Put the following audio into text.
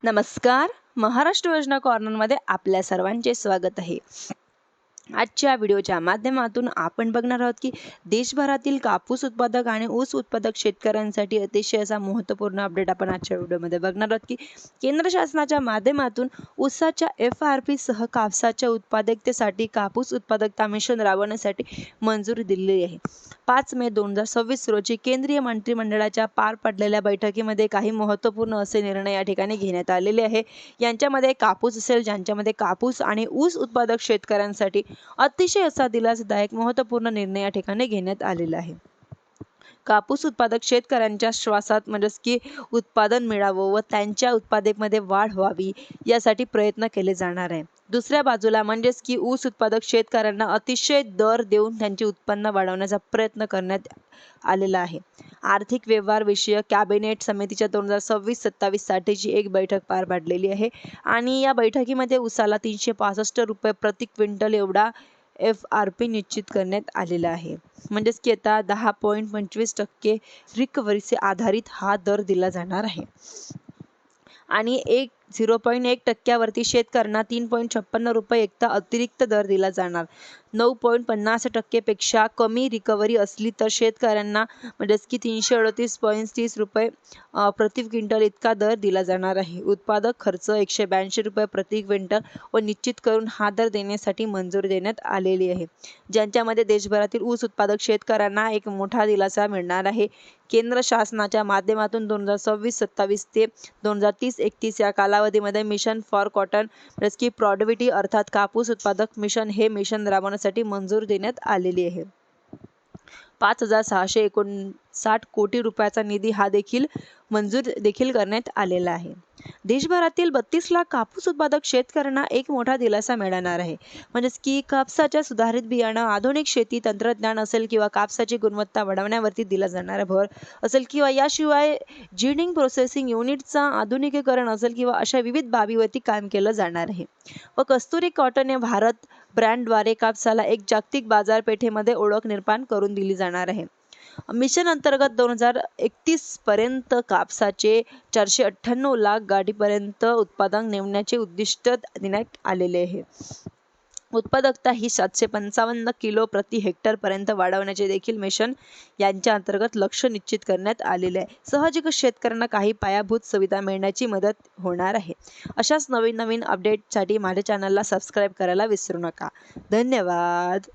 नमस्कार. महाराष्ट्र योजना कॉर्नरमध्ये आपल्या सर्वांचे स्वागत आहे. आजच्या व्हिडिओच्या माध्यमातून आपण बघणार आहोत की देशभरातील कापूस उत्पादक आणि ऊस उत्पादक शेतकऱ्यांसाठी अतिशय असा महत्त्वपूर्ण अपडेट आपण आजच्या व्हिडिओमध्ये बघणार आहोत की केंद्र शासनाच्या माध्यमातून ऊसाच्या FRP सह कापसाच्या उत्पादकतेसाठी कापूस उत्पादकता मिशन राबवण्यासाठी मंजुरी दिलेली आहे. 5 मे 2026 रोजी केंद्रीय मंत्रिमंडळाच्या पार पडलेल्या बैठकीमध्ये काही महत्त्वपूर्ण असे निर्णय या ठिकाणी घेण्यात आलेले आहे. यांच्यामध्ये कापूस असेल, ज्यांच्यामध्ये कापूस आणि ऊस उत्पादक शेतकऱ्यांसाठी अतिशय असा दिलासादायक महत्त्वपूर्ण निर्णय या ठिकाणी घेण्यात आलेला आहे. कापूस उत्पादक शेतकऱ्यांच्या श्वासात म्हणजेच की उत्पादन मिळावं व त्यांच्या उत्पादकमध्ये वाढ व्हावी यासाठी प्रयत्न केले जाणार आहे. दुसऱ्या बाजूला म्हणजेच की ऊस उत्पादक शेतकऱ्यांना अतिशय दर देऊन त्यांचे उत्पन्न वाढवण्याचा प्रयत्न करण्यात आलेला आहे. आर्थिक व्यवहार विषयक कॅबिनेट समितीच्या 2026-27 साठीची एक बैठक पार पडलेली आहे आणि या बैठकीमध्ये ऊसाला 365 रुपये प्रति क्विंटल एवढा FRP निश्चित करण्यात आलेला आहे. म्हणजेच की आता 10.25% रिकव्हरीचे आधारित हा दर दिला जाणार आहे आणि 0.1% शेतकऱ्यांना 3.56 रुपये इतका अतिरिक्त दर दिला जाणार. 9.50% पेक्षा कमी रिकव्हरी असली तर शेतकऱ्यांना म्हणजेच की 338.30 रुपये प्रति क्विंटल इतका दर दिला जाणार आहे. उत्पादक खर्च 182 रुपये प्रति क्विंटल व निश्चित करून हा दर देण्यासाठी मंजुरी देण्यात आलेली आहे. ज्यांच्यामध्ये देशभरातील ऊस उत्पादक शेतकऱ्यांना एक मोठा दिलासा मिळणार आहे. केंद्र शासनाच्या माध्यमातून 2026-27 ते 2030-31 या कालावधीमध्ये mission for cotton rescue productivity अर्थात कापूस उत्पादक मिशन हे मिशन राबवण्यासाठी मंजूर देण्यात आलेली आहे. 5,659 कोटी रुपयाचा निधी हा मंजूर करण्यात आलेला आहे. देशभरातील 32 लाख कापूस उत्पादक शेतकऱ्यांना एक मोठा दिलासा मिळणार आहे. म्हणजेच की कापसाच्या सुधारित बियाणं, आधुनिक शेती तंत्रज्ञान असेल किंवा कापसाची गुणवत्ता वाढवण्यावरती दिला जाणारा भर असेल किंवा याशिवाय जिनिंग प्रोसेसिंग युनिटचा आधुनिकीकरण असेल किंवा अशा विविध बाबीवरती काम केलं जाणार आहे. व कस्तुरी कॉटन या भारत ब्रँडद्वारे कापसाला एक जागतिक बाजारपेठेमध्ये ओळख निर्माण करून दिली जाणार आहे. मिशन अंतर्गत 2031 पर्यंत कापसाचे 498 लाख गाडीपर्यंत उत्पादन नेमण्याचे उद्दिष्ट देण्यात आलेले आहे. उत्पादकता ही 755 किलो प्रति हेक्टर पर्यंत वाढवण्याचे देखील मिशन यांच्या अंतर्गत लक्ष्य निश्चित करण्यात आलेले आहे. साहजिकच शेतकऱ्यांना काही पायाभूत सुविधा मिळण्याची मदत होणार आहे. अशाच नवीन अपडेटसाठी माझ्या चॅनलला सबस्क्राईब करायला विसरू नका. धन्यवाद.